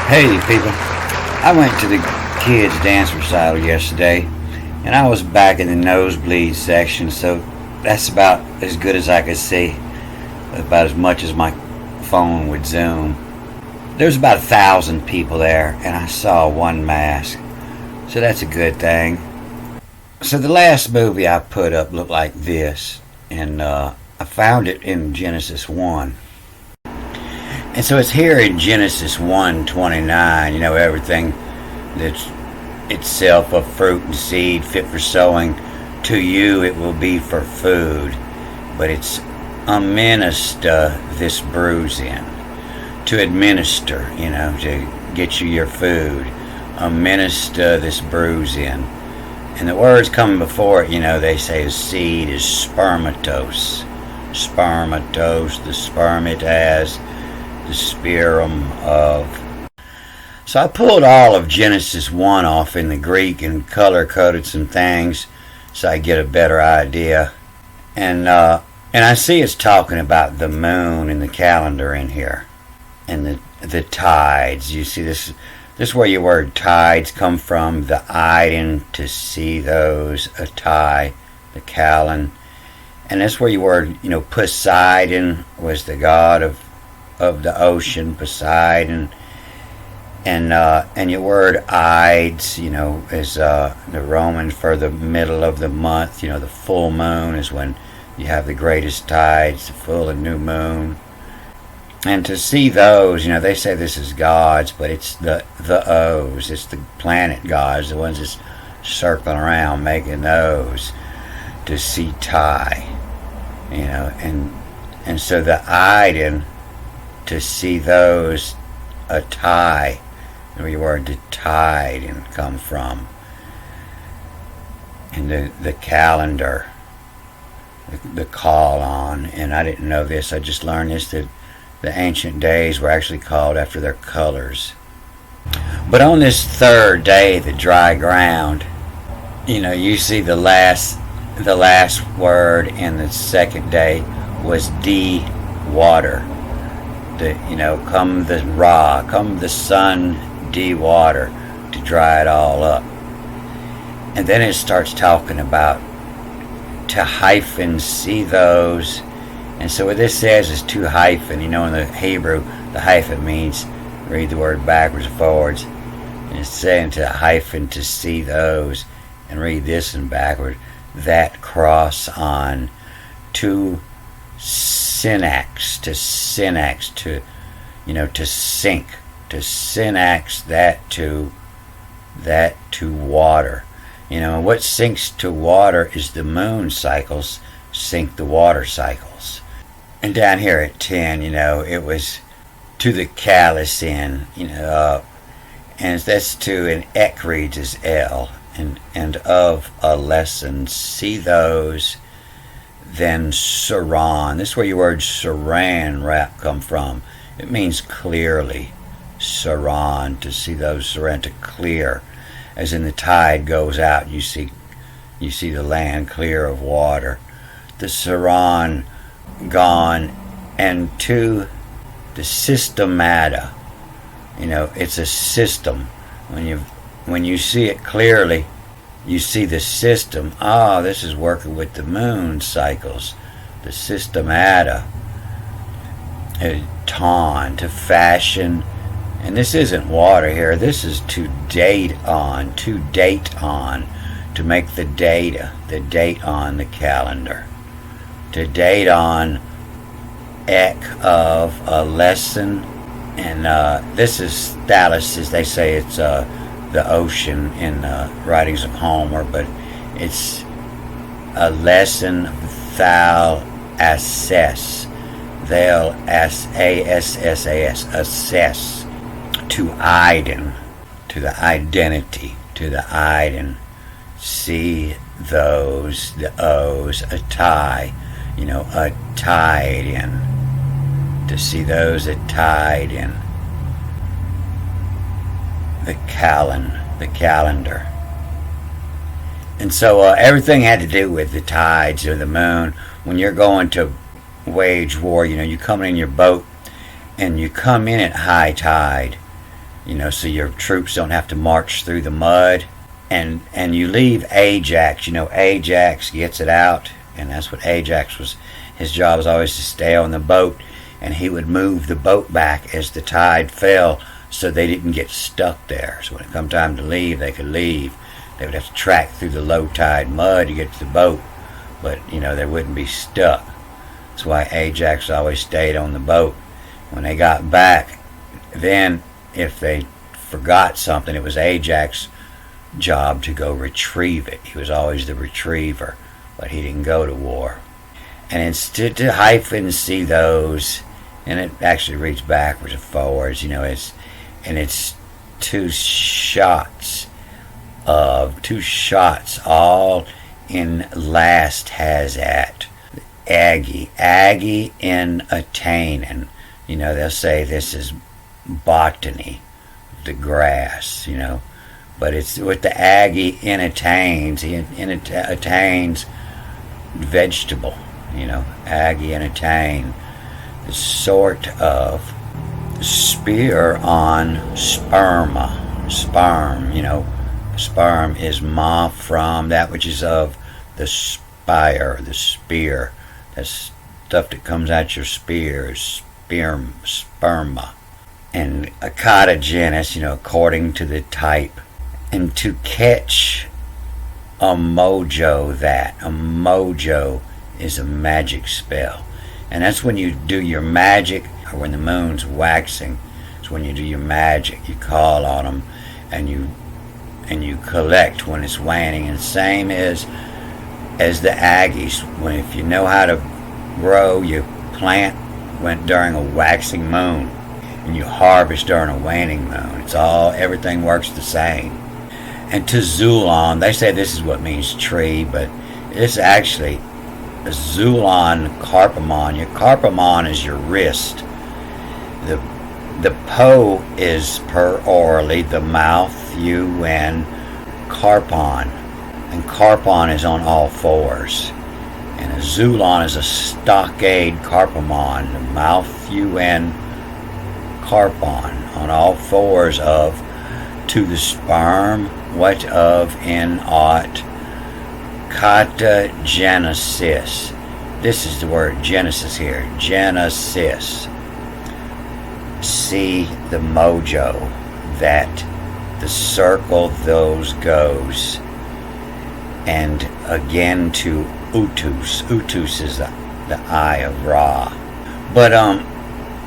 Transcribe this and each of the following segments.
Hey people, I went to the kids' dance recital yesterday, and I was back in the nosebleed section, so that's about as good as I could see, about as much as my phone would zoom. There was about 1,000 people there, and I saw one mask, so that's a good thing. So the last movie I put up looked like this, and I found it in Genesis 1. And so it's here in Genesis 1:29, everything that's itself of fruit and seed fit for sowing, to you it will be for food. But it's administer this bruising. To administer, to get you your food. Administer this bruising. And the words coming before it, they say the seed is spermatos. Spermatos, the sperm it has. The spirum of. So I pulled all of Genesis 1 off in the Greek and color coded some things so I get a better idea. And I see it's talking about the moon and the calendar in here. And the tides. You see this is where your word tides come from. The Iden, to see those, a tie, the Callan. And that's where your word, Poseidon was the god of the ocean, Poseidon, and your word Ides, is the Roman for the middle of the month. The full moon is when you have the greatest tides, the full and new moon. And to see those, they say this is gods, but it's the O's, it's the planet gods, the ones that's circling around making those. To see tie, and so the Iden. To see those, a tie, where your word to tide and come from. And the calendar, the call on, and I didn't know this, I just learned this, that the ancient days were actually called after their colors. But on this third day, the dry ground, you see the last word in the second day was water. Come the Ra, come the sun, water, to dry it all up. And then it starts talking about to hyphen, see those. And so what this says is to hyphen. In the Hebrew, the hyphen means, read the word backwards and forwards. And it's saying to hyphen, to see those. And read this in backward. That cross on to synax, to sink, to synax, that to water. And what sinks to water is the moon cycles sink the water cycles. And down here at 10, it was to the callus in, and that's to, and ek reads as L, and of a lesson, see those. Then saran. This is where your word saran wrap come from. It means clearly. Saran, to see those, saran, to clear. As in the tide goes out, you see the land clear of water. The saran gone, and to the systemata. It's a system. When you see it clearly, you see the system. This is working with the moon cycles. The systemata. Ton, to fashion. And this isn't water here. This is to date on. To date on. To make the data. The date on the calendar. To date on ek of a lesson. And this is Thalys, as they say it's the ocean in the writings of Homer, but it's a lesson thou assess. They'll ASSAS, assess. To Iden, to the identity, to the Iden. See those, the O's, a tie, a tide in. To see those, a tide in. The calendar. And so everything had to do with the tides or the moon. When you're going to wage war, you come in your boat and you come in at high tide. so your troops don't have to march through the mud. And you leave Ajax. Ajax gets it out, and that's what Ajax was. His job was always to stay on the boat, and he would move the boat back as the tide fell, so they didn't get stuck there. So when it come time to leave, they could leave. They would have to track through the low tide mud to get to the boat, but they wouldn't be stuck. That's why Ajax always stayed on the boat. When they got back, then if they forgot something, it was Ajax's job to go retrieve it. He was always the retriever, but he didn't go to war. And instead to hyphen see those, and it actually reads backwards and forwards, it's two shots all in last has at Aggie in attain, and they'll say this is botany, the grass, but it's with the Aggie in attains. He attains vegetable, Aggie in attain, the sort of spear on sperma. Sperm, sperm is ma from that which is of the spire, the spear. That's stuff that comes out your spear is sperma. And a cotogenous, according to the type. And to catch a mojo, a mojo is a magic spell. And that's when you do your magic, or when the moon's waxing. It's when you do your magic. You call on them, and you collect when it's waning. And same as the Aggies. If you know how to grow, you plant during a waxing moon, and you harvest during a waning moon. Everything works the same. And to Zulon, they say this is what means tree, but it's actually a Zulon carpamon. Your carpamon is your wrist. The po is per orally, the mouth, un, carpon. And carpon is on all fours. And a Zulon is a stockade carpamon, the mouth, un, carpon, on all fours of to the sperm, what of in ought, katagenesis. This is the word genesis here, genesis. See the mojo, that the circle those goes. And again to Utus. Utus is the eye of Ra. But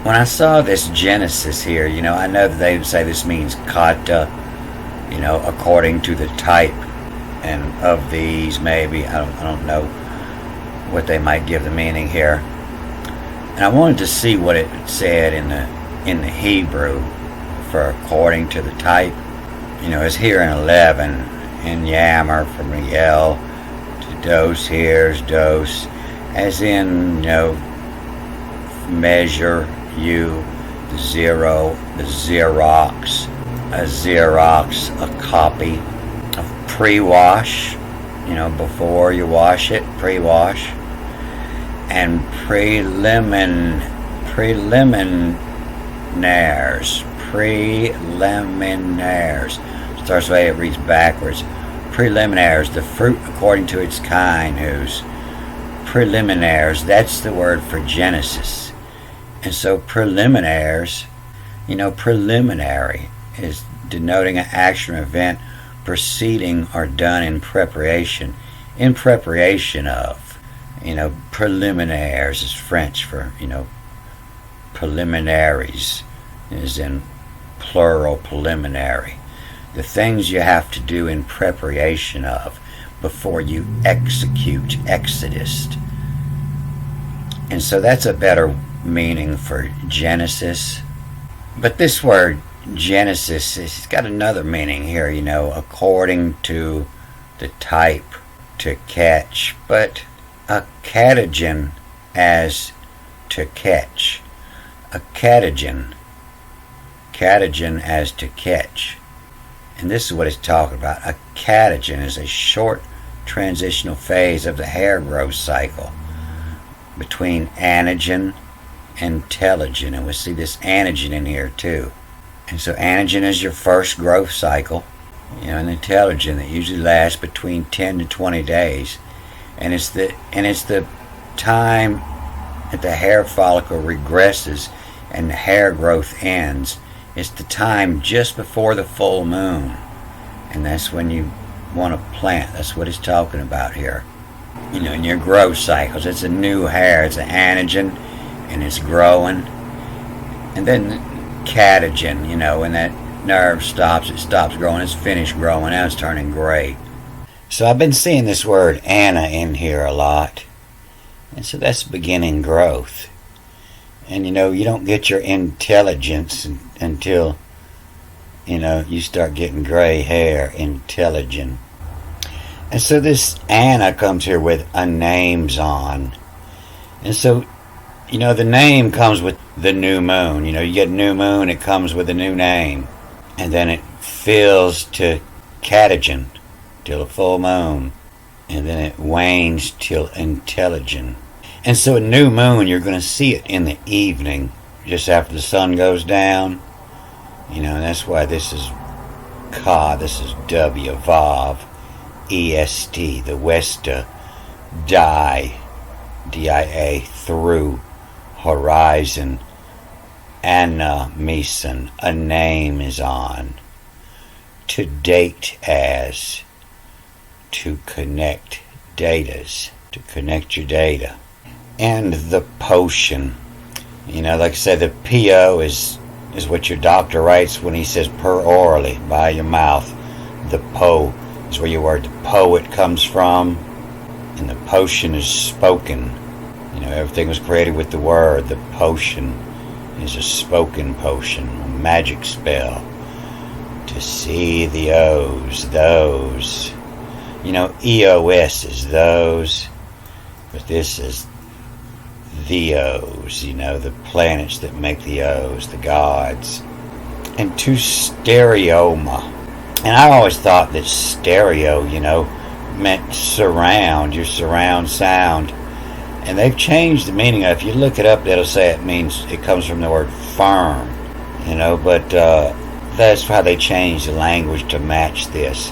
when I saw this Genesis here, I know that they would say this means kata, according to the type, and of these maybe, I don't know what they might give the meaning here. And I wanted to see what it said in the Hebrew for according to the type. It's here in 11, in Yammer from the L to dose, here's dose, as in, measure, you, the zero, the Xerox, a copy of pre-wash, before you wash it, pre-wash, and preliminaires. Starts the way it reads backwards. Preliminaires, the fruit according to its kind, whose preliminaires, that's the word for Genesis. And so preliminaires, preliminary is denoting an action or event proceeding or done in preparation of. Preliminaires is French for, preliminaries is in plural, preliminary. The things you have to do in preparation of before you execute Exodus. And so that's a better meaning for Genesis. But this word Genesis has got another meaning here, according to the type, to catch. But a catagen as to catch. A catagen as to catch. And this is what it's talking about. A catagen is a short transitional phase of the hair growth cycle between anagen and telogen. And we see this anagen in here too. And so anagen is your first growth cycle, and intelligent that usually lasts between 10 to 20 days. And it's the time that the hair follicle regresses and the hair growth ends. It's the time just before the full moon. And that's when you want to plant. That's what it's talking about here. In your growth cycles, it's a new hair. It's an anagen, and it's growing. And then catagen, when that nerve stops, it stops growing. It's finished growing. Now it's turning gray. So I've been seeing this word ana in here a lot. And so that's beginning growth. And you don't get your intelligence until you start getting gray hair, intelligent. And so this ana comes here with a name's on. And so the name comes with the new moon. You get new moon, it comes with a new name. And then it fills to catagen till a full moon. And then it wanes till intelligent. And so a new moon, you're going to see it in the evening, just after the sun goes down. And that's why this is Ka, this is W, Vav, EST, the Westa, die, DIA, through, horizon, Anna Meson, a name is on, to date as, to connect datas, to connect your data. And the potion, like I said, the PO is what your doctor writes when he says per orally, by your mouth. The po is where your word the poet comes from, and the potion is spoken. Everything was created with the word. The potion is a spoken potion, a magic spell. To see the O's, those. EOS is those, but this is the O's, the planets that make the O's, the gods. And to stereoma. And I always thought that stereo, meant surround, your surround sound. And they've changed the meaning of it. If you look it up, it'll say it comes from the word firm, but that's how they changed the language to match this.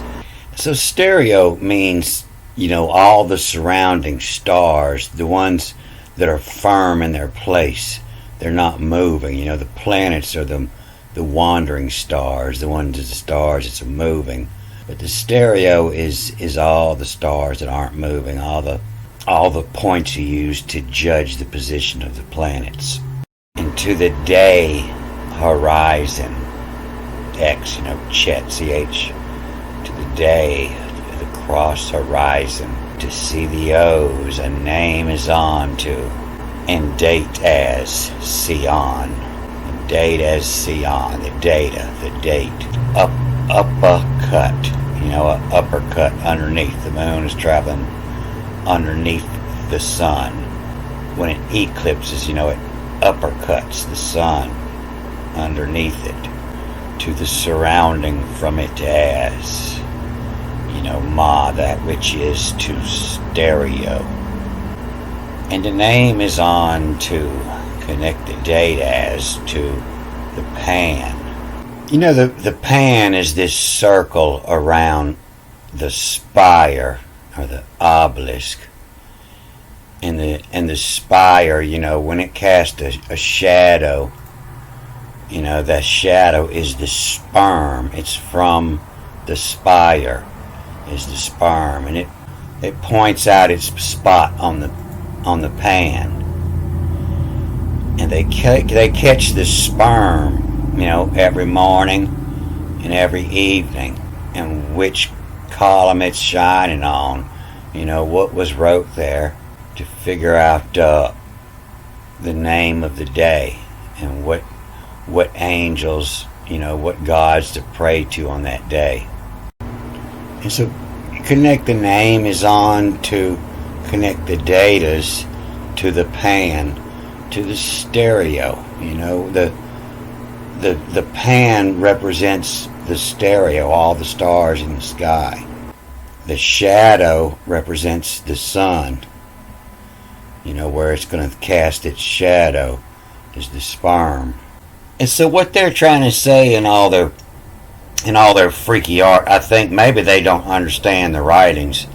So stereo means, all the surrounding stars, the ones that are firm in their place. They're not moving. The planets are the wandering stars, the stars that's moving. But the stereo is all the stars that aren't moving, all the points you use to judge the position of the planets. And to the day horizon, X, Chet, CH, to the day, the cross horizon, to see the O's, a name is on to, and date as Sion, and date as Sion, the data, the date, uppercut, a uppercut underneath. The moon is traveling underneath the sun. When it eclipses, it uppercuts the sun underneath it, to the surrounding from it as, Ma, that which is to stereo. And the name is on to connect the date as to the pan. The pan is this circle around the spire or the obelisk. And the spire, when it casts a shadow, that shadow is the sperm. It's from the spire is the sperm, and it points out its spot on the pan. And they catch the sperm, every morning and every evening, and which column it's shining on, what was wrote there, to figure out the name of the day and what angels, what gods to pray to on that day. And so connect the name is on to connect the datas to the pan, to the stereo. The pan represents the stereo, all the stars in the sky. The shadow represents the sun. Where it's going to cast its shadow is the sperm. And so what they're trying to say in all their freaky art, I think maybe they don't understand the writings.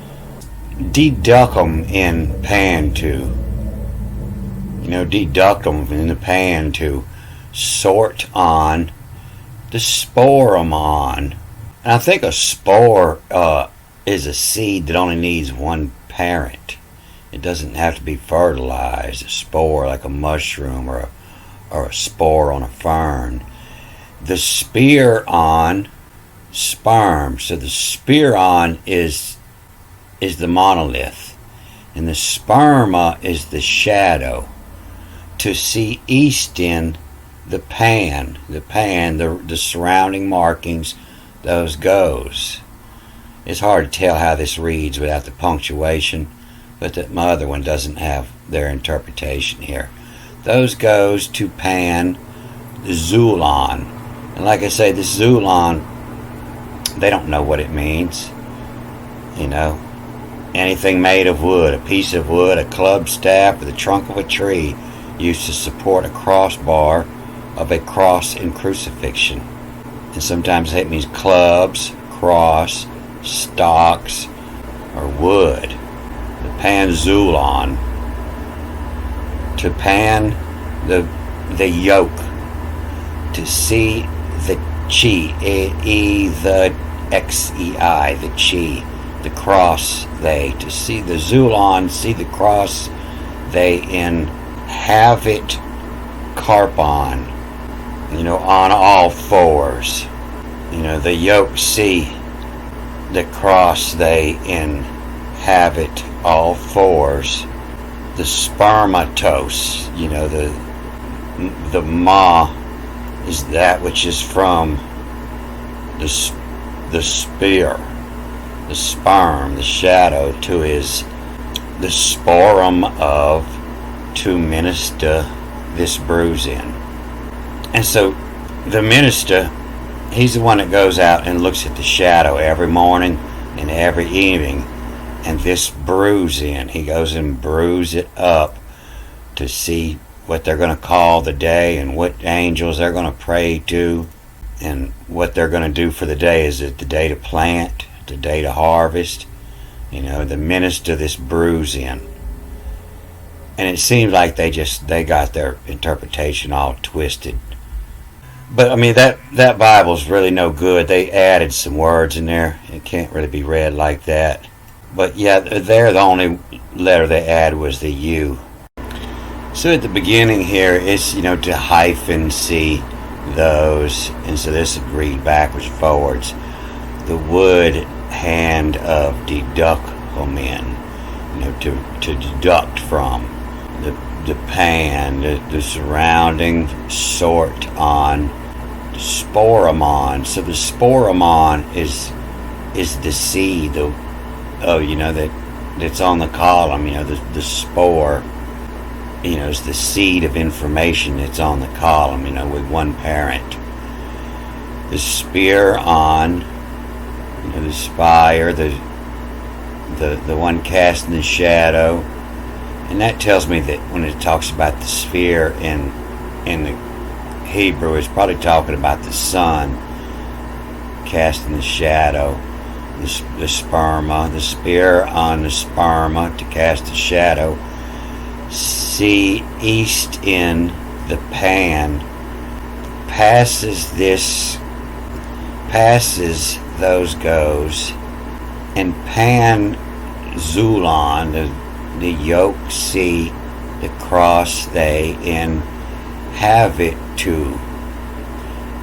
Deduct them in pan to, deduct them in the pan to sort on the sporomon. And I think a spore is a seed that only needs one parent. It doesn't have to be fertilized. A spore, like a mushroom or a spore on a fern. The spiron, sperm. So the spiron is the monolith, and the sperma is the shadow. To see east in the pan, the surrounding markings, those goes. It's hard to tell how this reads without the punctuation, but that my other one doesn't have their interpretation here. Those goes to pan, the Zulon. And like I say, this Zulon, they don't know what it means. Anything made of wood, a piece of wood, a club staff, or the trunk of a tree used to support a crossbar of a cross in crucifixion. And sometimes it means clubs, cross, stocks, or wood. The panzulon. To pan the yoke. To see the chi, the xei, the chi. The cross they, to see the Zulon, see the cross they inhabit carpon, on all fours. The yoke see the cross they inhabit all fours. The spermatos, the ma is that which is from the spear. The sperm, the shadow, to his the sporum of to minister this bruise in. And so the minister, he's the one that goes out and looks at the shadow every morning and every evening, and this bruise in. He goes and brews it up to see what they're going to call the day and what angels they're going to pray to and what they're going to do for the day. Is it the day to plant? The day to harvest? The minister this bruise in. And it seems like they got their interpretation all twisted. But that Bible's really no good. They added some words in there. It can't really be read like that. But yeah, there the only letter they add was the U. So at the beginning here, it's to hyphen see those, and so this would read backwards and forwards. The wood hand of deductmen, to deduct from. The pan, the surrounding sort on. The sporomon. So the sporomon is the seed, that's on the column. The spore, is the seed of information that's on the column. With one parent. The spear on. The spire, the one casting the shadow. And that tells me that when it talks about the sphere in the Hebrew, it's probably talking about the sun casting the shadow. The sperma, the spear on the sperma to cast the shadow. See east in the pan. Passes those goes, and pan zulon, the yoke see, the cross they inhabit to.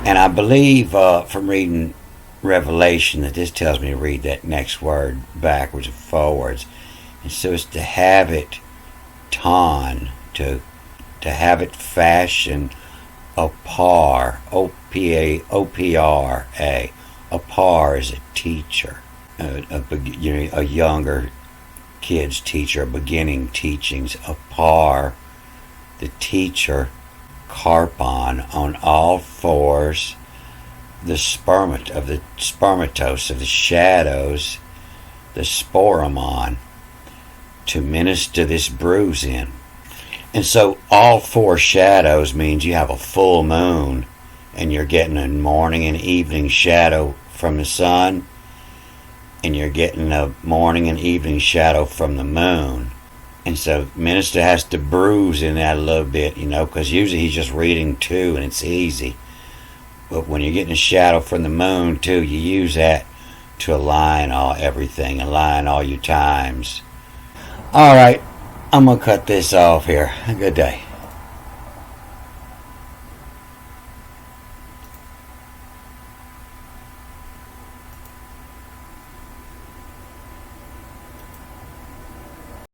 And I believe from reading Revelation that this tells me to read that next word backwards and forwards. And so it's to have it ton, to have it fashion apar, O-P-R-A. A par is a teacher, a younger kid's teacher, beginning teachings. A par, the teacher, carpon, on all fours, the spermatos of the shadows, the sporomon, to minister this bruise in. And so all four shadows means you have a full moon, and you're getting a morning and evening shadow from the sun, and you're getting a morning and evening shadow from the moon. And so Minister has to bruise in that a little bit, because usually he's just reading two and it's easy. But when you're getting a shadow from the moon too, you use that to align everything, align all your times. Alright, I'm going to cut this off here. Good day.